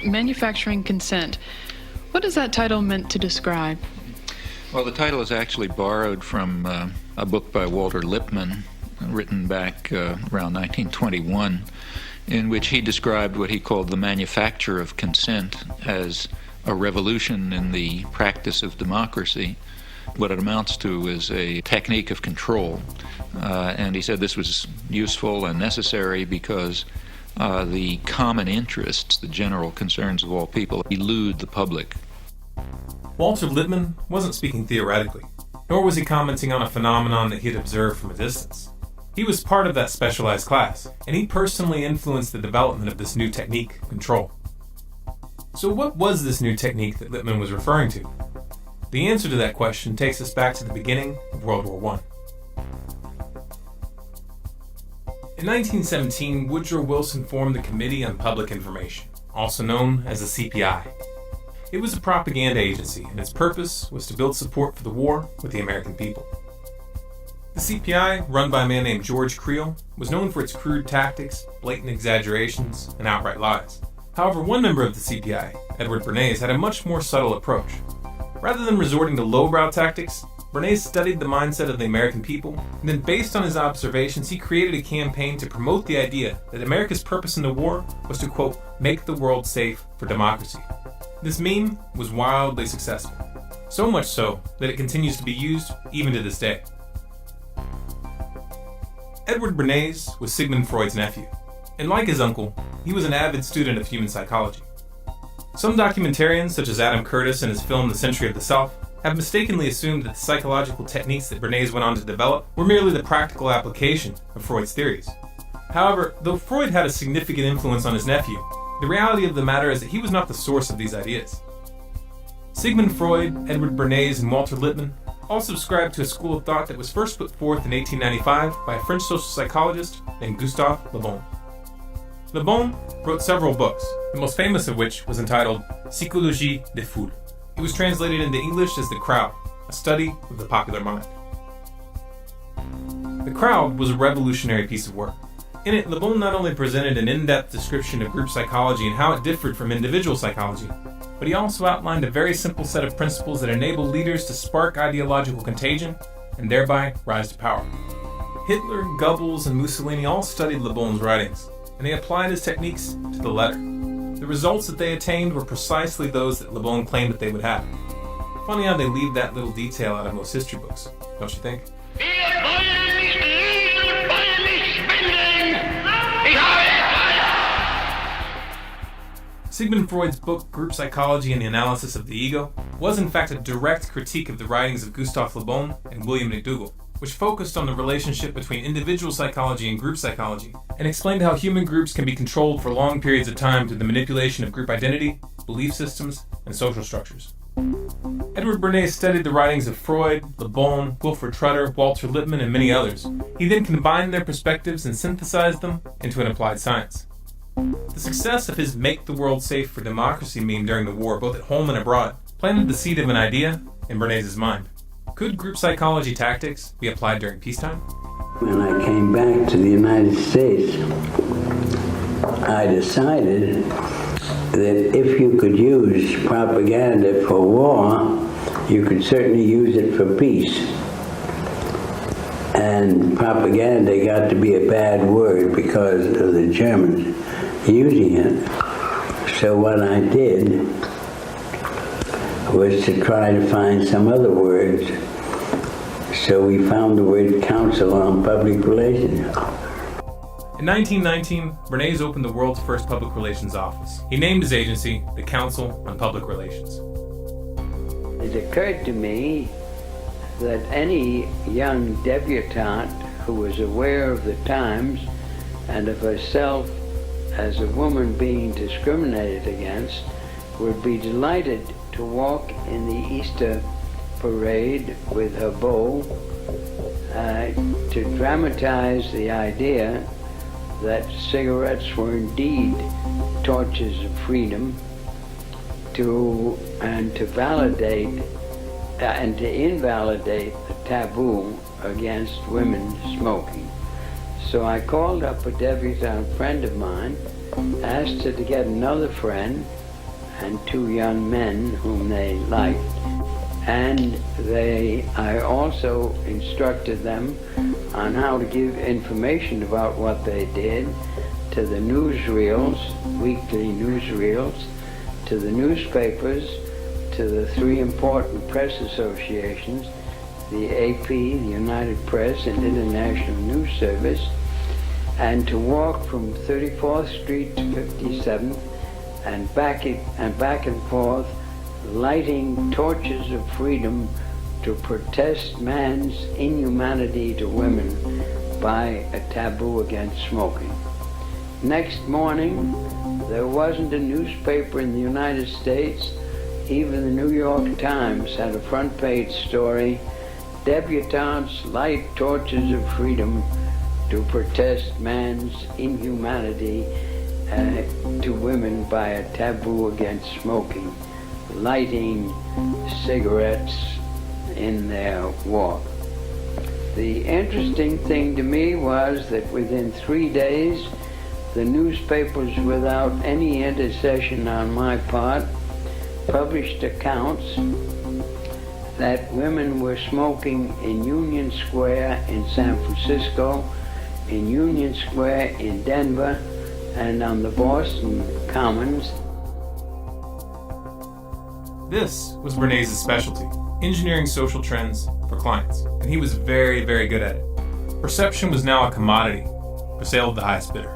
Manufacturing Consent. What is that title meant to describe? Well, the title is actually borrowed from a book by Walter Lippmann, written back around 1921, in which he described what he called the manufacture of consent as a revolution in the practice of democracy. What it amounts to is a technique of control. And he said this was useful and necessary because the common interests, the general concerns of all people, elude the public. Walter Lippmann wasn't speaking theoretically, nor was he commenting on a phenomenon that he had observed from a distance. He was part of that specialized class, and he personally influenced the development of this new technique, control. So what was this new technique that Lippmann was referring to? The answer to that question takes us back to the beginning of World War I. In 1917, Woodrow Wilson formed the Committee on Public Information, also known as the CPI. It was a propaganda agency, and its purpose was to build support for the war with the American people. The CPI, run by a man named George Creel, was known for its crude tactics, blatant exaggerations, and outright lies. However, one member of the CPI, Edward Bernays, had a much more subtle approach. Rather than resorting to lowbrow tactics, Bernays studied the mindset of the American people, and then based on his observations, he created a campaign to promote the idea that America's purpose in the war was to, quote, make the world safe for democracy. This meme was wildly successful, so much so that it continues to be used even to this day. Edward Bernays was Sigmund Freud's nephew, and like his uncle, he was an avid student of human psychology. Some documentarians, such as Adam Curtis in his film The Century of the Self, have mistakenly assumed that the psychological techniques that Bernays went on to develop were merely the practical application of Freud's theories. However, though Freud had a significant influence on his nephew, the reality of the matter is that he was not the source of these ideas. Sigmund Freud, Edward Bernays, and Walter Lippmann all subscribed to a school of thought that was first put forth in 1895 by a French social psychologist named Gustave Le Bon. Le Bon wrote several books, the most famous of which was entitled Psychologie des Foules. It was translated into English as The Crowd, a study of the popular mind. The Crowd was a revolutionary piece of work. In it, Le Bon not only presented an in-depth description of group psychology and how it differed from individual psychology, but he also outlined a very simple set of principles that enable leaders to spark ideological contagion and thereby rise to power. Hitler, Goebbels, and Mussolini all studied Le Bon's writings, and they applied his techniques to the letter. The results that they attained were precisely those that Le Bon claimed that they would have. Funny how they leave that little detail out of most history books, don't you think? Sigmund Freud's book, Group Psychology and the Analysis of the Ego, was in fact a direct critique of the writings of Gustave Le Bon and William McDougall, which focused on the relationship between individual psychology and group psychology, and explained how human groups can be controlled for long periods of time through the manipulation of group identity, belief systems, and social structures. Edward Bernays studied the writings of Freud, Le Bon, Wilfred Trutter, Walter Lippmann, and many others. He then combined their perspectives and synthesized them into an applied science. The success of his Make the World Safe for Democracy meme during the war, both at home and abroad, planted the seed of an idea in Bernays' mind. Could group psychology tactics be applied during peacetime? When I came back to the United States, I decided that if you could use propaganda for war, you could certainly use it for peace. And propaganda got to be a bad word because of the Germans using it. So what I did was to try to find some other words. So we found the word Council on Public Relations. In 1919, Bernays opened the world's first public relations office. He named his agency the Council on Public Relations. It occurred to me that any young debutante who was aware of the times and of herself as a woman being discriminated against would be delighted to walk in the Easter parade with her beau to dramatize the idea that cigarettes were indeed torches of freedom, to validate and to invalidate the taboo against women smoking. So I called up a debutante friend of mine, asked her to get another friend, and 2 young men whom they liked. And I also instructed them on how to give information about what they did to the newsreels, weekly newsreels, to the newspapers, to the 3 important press associations, the AP, the United Press, and International News Service, and to walk from 34th Street to 57th and back and forth, lighting torches of freedom to protest man's inhumanity to women by a taboo against smoking. Next morning, there wasn't a newspaper in the United States, even the New York Times had a front page story, "Debutantes light torches of freedom to protest man's inhumanity to women by a taboo against smoking," lighting cigarettes in their walk. The interesting thing to me was that within 3 days, the newspapers, without any intercession on my part, published accounts that women were smoking in Union Square in San Francisco, in Union Square in Denver, and on the Boston Commons. This was Bernays' specialty, engineering social trends for clients, and he was very, very good at it. Perception was now a commodity, for sale to the highest bidder.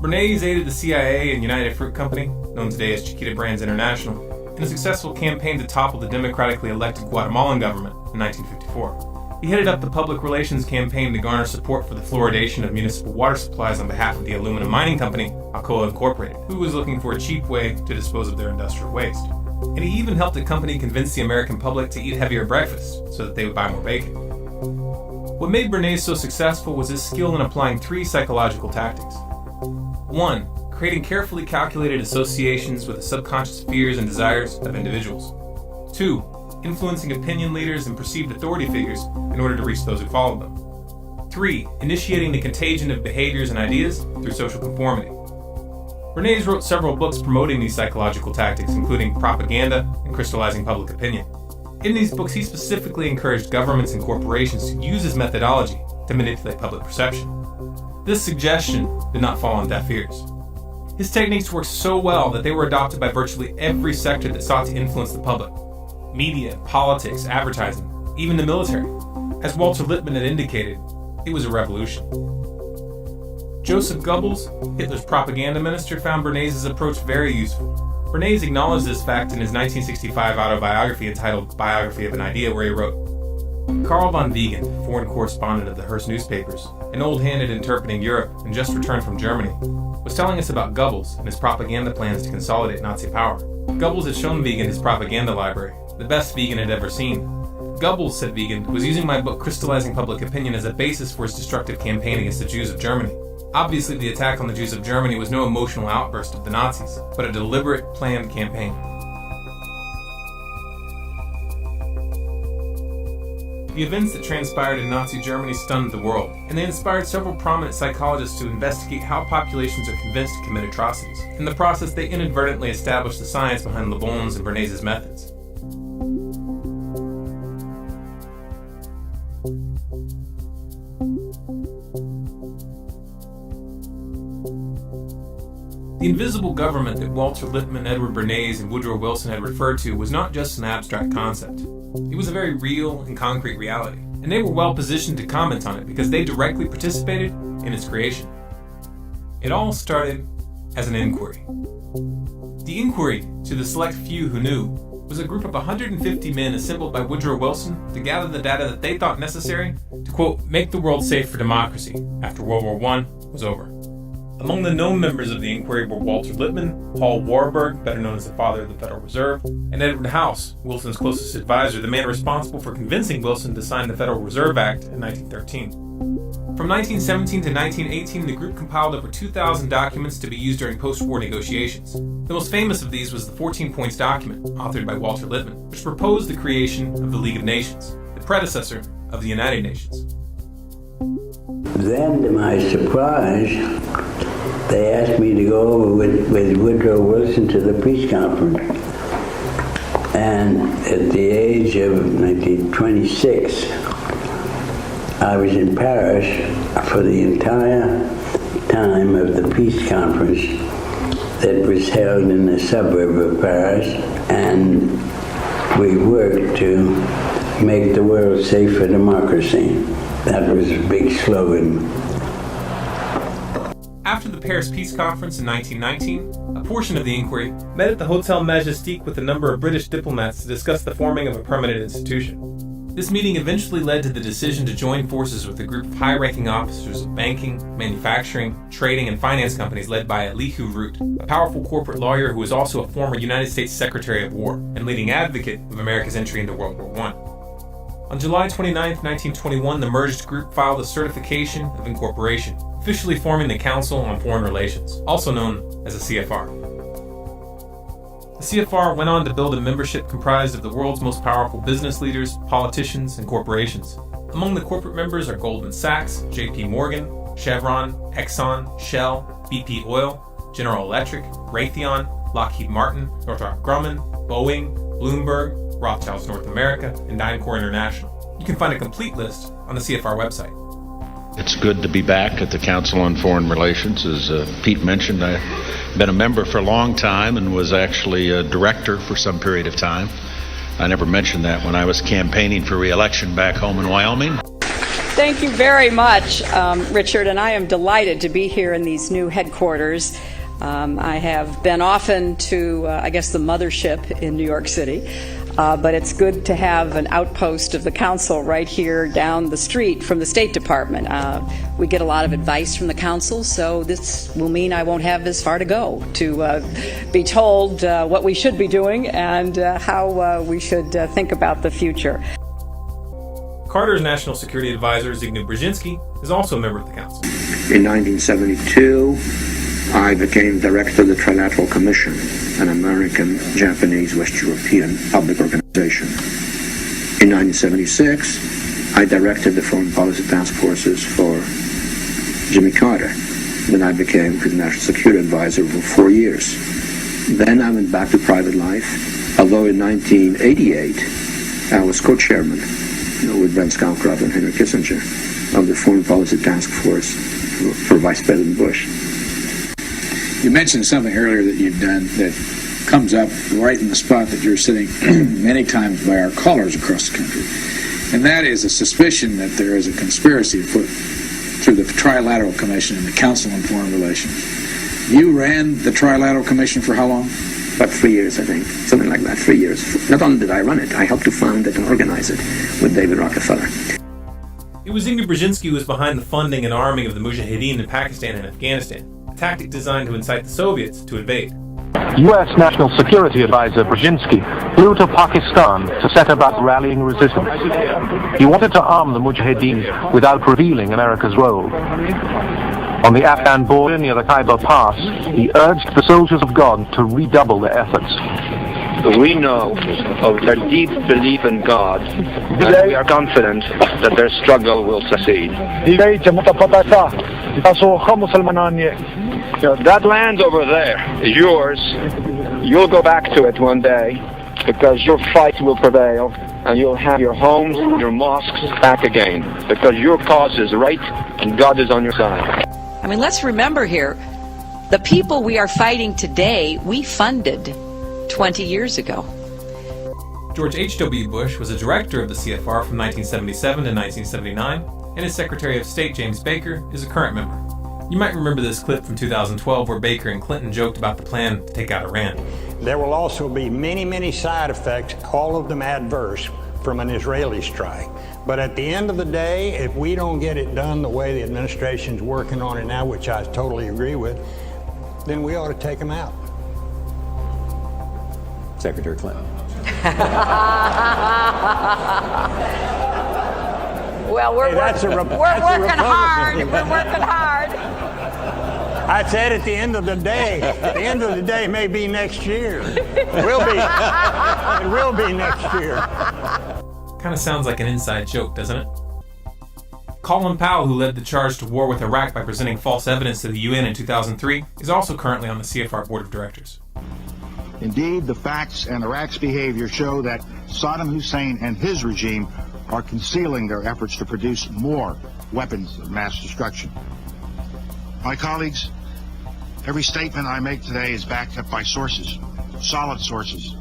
Bernays aided the CIA and United Fruit Company, known today as Chiquita Brands International, in a successful campaign to topple the democratically elected Guatemalan government in 1954. He headed up the public relations campaign to garner support for the fluoridation of municipal water supplies on behalf of the aluminum mining company, Alcoa Incorporated, who was looking for a cheap way to dispose of their industrial waste. And he even helped the company convince the American public to eat heavier breakfasts so that they would buy more bacon. What made Bernays so successful was his skill in applying 3 psychological tactics. 1. Creating carefully calculated associations with the subconscious fears and desires of individuals. 2. Influencing opinion leaders and perceived authority figures in order to reach those who followed them. 3. Initiating the contagion of behaviors and ideas through social conformity. Bernays wrote several books promoting these psychological tactics, including Propaganda and Crystallizing Public Opinion. In these books, he specifically encouraged governments and corporations to use his methodology to manipulate public perception. This suggestion did not fall on deaf ears. His techniques worked so well that they were adopted by virtually every sector that sought to influence the public. Media, politics, advertising, even the military. As Walter Lippmann had indicated, it was a revolution. Joseph Goebbels, Hitler's propaganda minister, found Bernays' approach very useful. Bernays acknowledged this fact in his 1965 autobiography entitled Biography of an Idea, where he wrote, "Karl von Wiegand, foreign correspondent of the Hearst newspapers, an old hand at interpreting Europe and just returned from Germany, was telling us about Goebbels and his propaganda plans to consolidate Nazi power. Goebbels had shown Wiegand his propaganda library, the best Wiegand had ever seen. Goebbels, said Wiegand, was using my book Crystallizing Public Opinion as a basis for his destructive campaign against the Jews of Germany. Obviously, the attack on the Jews of Germany was no emotional outburst of the Nazis, but a deliberate, planned campaign." The events that transpired in Nazi Germany stunned the world, and they inspired several prominent psychologists to investigate how populations are convinced to commit atrocities. In the process, they inadvertently established the science behind Le Bon's and Bernays' methods. The invisible government that Walter Lippmann, Edward Bernays, and Woodrow Wilson had referred to was not just an abstract concept. It was a very real and concrete reality, and they were well positioned to comment on it because they directly participated in its creation. It all started as an inquiry. The inquiry, to the select few who knew, was a group of 150 men assembled by Woodrow Wilson to gather the data that they thought necessary to, quote, make the world safe for democracy after World War I was over. Among the known members of the inquiry were Walter Lippmann, Paul Warburg, better known as the father of the Federal Reserve, and Edward House, Wilson's closest advisor, the man responsible for convincing Wilson to sign the Federal Reserve Act in 1913. From 1917 to 1918, the group compiled over 2,000 documents to be used during post-war negotiations. The most famous of these was the 14 Points document, authored by Walter Lippmann, which proposed the creation of the League of Nations, the predecessor of the United Nations. Then, to my surprise, they asked me to go over with Woodrow Wilson to the peace conference. And at the age of 1926, I was in Paris for the entire time of the peace conference that was held in the suburb of Paris, and we worked to make the world safe for democracy. That was a big slogan. After the Paris Peace Conference in 1919, a portion of the inquiry met at the Hotel Majestic with a number of British diplomats to discuss the forming of a permanent institution. This meeting eventually led to the decision to join forces with a group of high-ranking officers of banking, manufacturing, trading, and finance companies led by Elihu Root, a powerful corporate lawyer who was also a former United States Secretary of War and leading advocate of America's entry into World War I. On July 29, 1921, the merged group filed a certification of incorporation, officially forming the Council on Foreign Relations, also known as the CFR. The CFR went on to build a membership comprised of the world's most powerful business leaders, politicians, and corporations. Among the corporate members are Goldman Sachs, JP Morgan, Chevron, Exxon, Shell, BP Oil, General Electric, Raytheon, Lockheed Martin, Northrop Grumman, Boeing, Bloomberg, Rothschilds North America, and DynCorp International. You can find a complete list on the CFR website. It's good to be back at the Council on Foreign Relations. As Pete mentioned, I've been a member for a long time and was actually a director for some period of time. I never mentioned that when I was campaigning for re-election back home in Wyoming. Thank you very much, Richard, and I am delighted to be here in these new headquarters. I have been often to, the mothership in New York City. But it's good to have an outpost of the council right here down the street from the State Department. We get a lot of advice from the council, so this will mean I won't have as far to go to be told what we should be doing and how we should think about the future. Carter's National Security Advisor, Zbigniew Brzezinski, is also a member of the council. In 1972, I became director of the Trilateral Commission, an American, Japanese, West European public organization. In 1976, I directed the foreign policy task forces for Jimmy Carter. Then I became his national security advisor for 4 years. Then I went back to private life, although in 1988 I was co-chairman with Brent Scowcroft and Henry Kissinger of the foreign policy task force for Vice President Bush. You mentioned something earlier that you've done that comes up right in the spot that you're sitting many times by our callers across the country, and that is a suspicion that there is a conspiracy afoot through the Trilateral Commission and the Council on Foreign Relations. You ran the Trilateral Commission for how long? About 3 years, I think. Something like that, 3 years. Not only did I run it, I helped to found it and organize it with David Rockefeller. It was Zbigniew Brzezinski who was behind the funding and arming of the Mujahideen in Pakistan and Afghanistan, a tactic designed to incite the Soviets to invade. U.S. National Security Advisor Brzezinski flew to Pakistan to set about rallying resistance. He wanted to arm the Mujahideen without revealing America's role. On the Afghan border near the Khyber Pass, he urged the soldiers of God to redouble their efforts. We know of their deep belief in God, and we are confident that their struggle will succeed. That land over there is yours. You'll go back to it one day because your fight will prevail and you'll have your homes, your mosques back again because your cause is right and God is on your side. I mean, let's remember here, the people we are fighting today, we funded 20 years ago. George H.W. Bush was a director of the CFR from 1977 to 1979, and his Secretary of State, James Baker, is a current member. You might remember this clip from 2012 where Baker and Clinton joked about the plan to take out Iran. There will also be many, many side effects, all of them adverse, from an Israeli strike. But at the end of the day, if we don't get it done the way the administration's working on it now, which I totally agree with, then we ought to take them out. Secretary Clinton. Well, we're working hard. We're working hard. I said at the end of the day may be next year. It will be next year. Kind of sounds like an inside joke, doesn't it? Colin Powell, who led the charge to war with Iraq by presenting false evidence to the UN in 2003, is also currently on the CFR Board of Directors. Indeed, the facts and Iraq's behavior show that Saddam Hussein and his regime are concealing their efforts to produce more weapons of mass destruction. My colleagues, every statement I make today is backed up by sources, solid sources.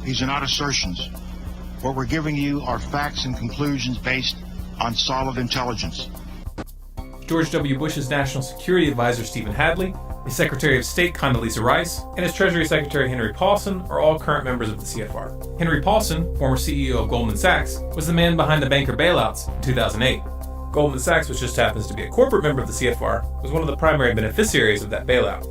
These are not assertions. What we're giving you are facts and conclusions based on solid intelligence. George W. Bush's National Security Advisor Stephen Hadley, his Secretary of State Condoleezza Rice, and his Treasury Secretary Henry Paulson are all current members of the CFR. Henry Paulson, former CEO of Goldman Sachs, was the man behind the banker bailouts in 2008. Goldman Sachs, which just happens to be a corporate member of the CFR, was one of the primary beneficiaries of that bailout.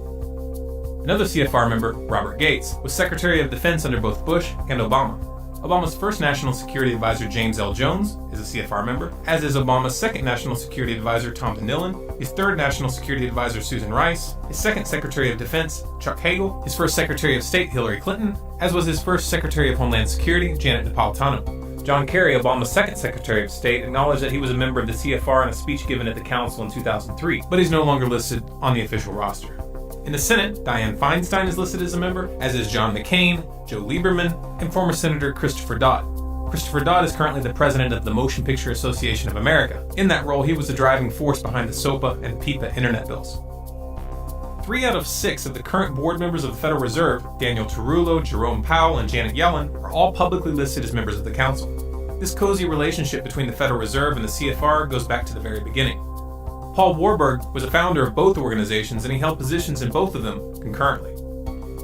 Another CFR member, Robert Gates, was Secretary of Defense under both Bush and Obama. Obama's first National Security Advisor, James L. Jones, is a CFR member, as is Obama's second National Security Advisor, Tom DeNillen, his third National Security Advisor, Susan Rice, his second Secretary of Defense, Chuck Hagel, his first Secretary of State, Hillary Clinton, as was his first Secretary of Homeland Security, Janet Napolitano. John Kerry, Obama's second Secretary of State, acknowledged that he was a member of the CFR in a speech given at the Council in 2003, but he's no longer listed on the official roster. In the Senate, Dianne Feinstein is listed as a member, as is John McCain, Joe Lieberman, and former Senator Christopher Dodd. Christopher Dodd is currently the president of the Motion Picture Association of America. In that role, he was the driving force behind the SOPA and PIPA internet bills. 3 out of 6 of the current board members of the Federal Reserve, Daniel Tarullo, Jerome Powell, and Janet Yellen, are all publicly listed as members of the Council. This cozy relationship between the Federal Reserve and the CFR goes back to the very beginning. Paul Warburg was a founder of both organizations, and he held positions in both of them concurrently.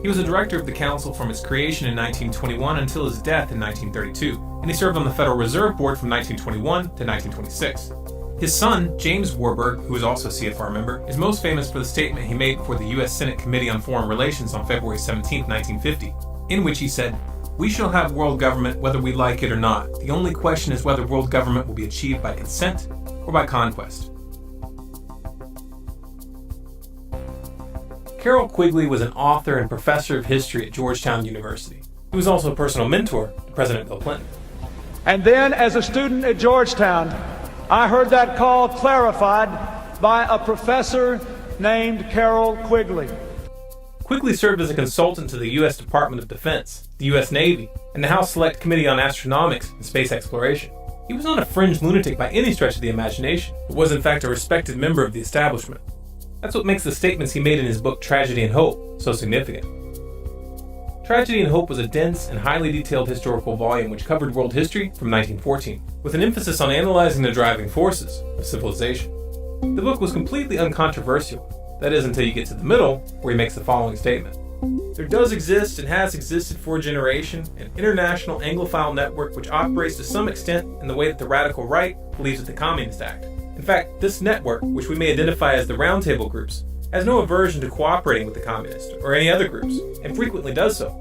He was a director of the Council from its creation in 1921 until his death in 1932, and he served on the Federal Reserve Board from 1921 to 1926. His son, James Warburg, who is also a CFR member, is most famous for the statement he made before the U.S. Senate Committee on Foreign Relations on February 17, 1950, in which he said, "We shall have world government whether we like it or not. The only question is whether world government will be achieved by consent or by conquest." Carroll Quigley was an author and professor of history at Georgetown University. He was also a personal mentor to President Bill Clinton. And then, as a student at Georgetown, I heard that call clarified by a professor named Carroll Quigley. Quigley served as a consultant to the U.S. Department of Defense, the U.S. Navy, and the House Select Committee on Astronomics and Space Exploration. He was not a fringe lunatic by any stretch of the imagination, but was in fact a respected member of the establishment. That's what makes the statements he made in his book Tragedy and Hope so significant. Tragedy and Hope was a dense and highly detailed historical volume which covered world history from 1914, with an emphasis on analyzing the driving forces of civilization. The book was completely uncontroversial, that is until you get to the middle, where he makes the following statement. There does exist and has existed for a generation an international Anglophile network which operates to some extent in the way that the radical right believes with the Communist Act. In fact, this network, which we may identify as the Roundtable groups, has no aversion to cooperating with the communists or any other groups, and frequently does so.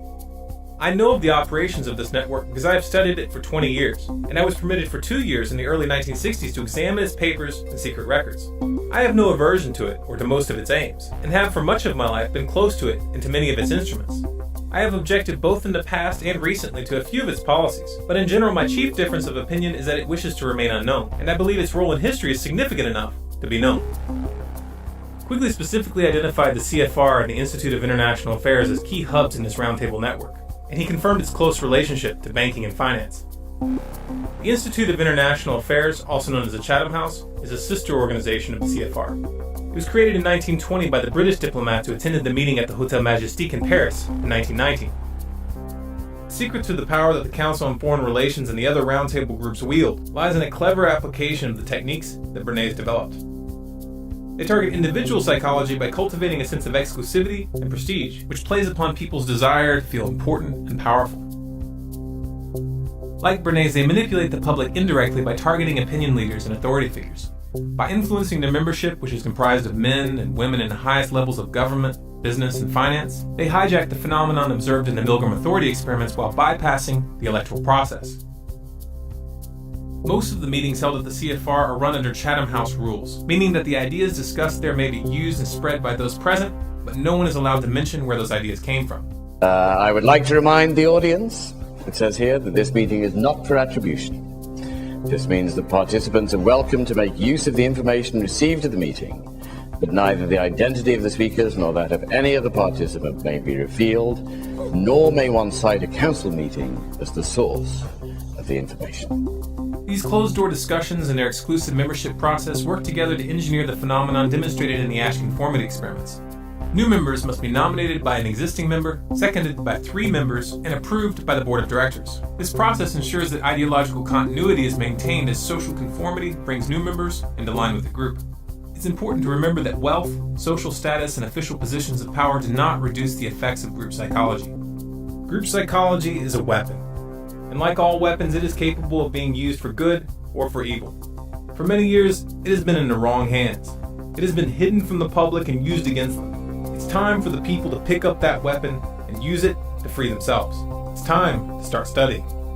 I know of the operations of this network because I have studied it for 20 years, and I was permitted for 2 years in the early 1960s to examine its papers and secret records. I have no aversion to it or to most of its aims, and have for much of my life been close to it and to many of its instruments. I have objected both in the past and recently to a few of its policies, but in general my chief difference of opinion is that it wishes to remain unknown, and I believe its role in history is significant enough to be known. Quigley specifically identified the CFR and the Institute of International Affairs as key hubs in this roundtable network, and he confirmed its close relationship to banking and finance. The Institute of International Affairs, also known as the Chatham House, is a sister organization of the CFR. It was created in 1920 by the British diplomats who attended the meeting at the Hotel Majestic in Paris in 1919. The secret to the power that the Council on Foreign Relations and the other roundtable groups wield lies in a clever application of the techniques that Bernays developed. They target individual psychology by cultivating a sense of exclusivity and prestige, which plays upon people's desire to feel important and powerful. Like Bernays, they manipulate the public indirectly by targeting opinion leaders and authority figures. By influencing their membership, which is comprised of men and women in the highest levels of government, business, and finance, they hijack the phenomenon observed in the Milgram Authority experiments while bypassing the electoral process. Most of the meetings held at the CFR are run under Chatham House rules, meaning that the ideas discussed there may be used and spread by those present, but no one is allowed to mention where those ideas came from. I would like to remind the audience, it says here that this meeting is not for attribution. This means that participants are welcome to make use of the information received at the meeting, but neither the identity of the speakers nor that of any other participant may be revealed, nor may one cite a council meeting as the source of the information. These closed-door discussions and their exclusive membership process work together to engineer the phenomenon demonstrated in the Ash conformity experiments. New members must be nominated by an existing member, seconded by 3 members, and approved by the board of directors. This process ensures that ideological continuity is maintained as social conformity brings new members into line with the group. It's important to remember that wealth, social status, and official positions of power do not reduce the effects of group psychology. Group psychology is a weapon, and like all weapons, it is capable of being used for good or for evil. For many years, it has been in the wrong hands. It has been hidden from the public and used against them. It's time for the people to pick up that weapon and use it to free themselves. It's time to start studying.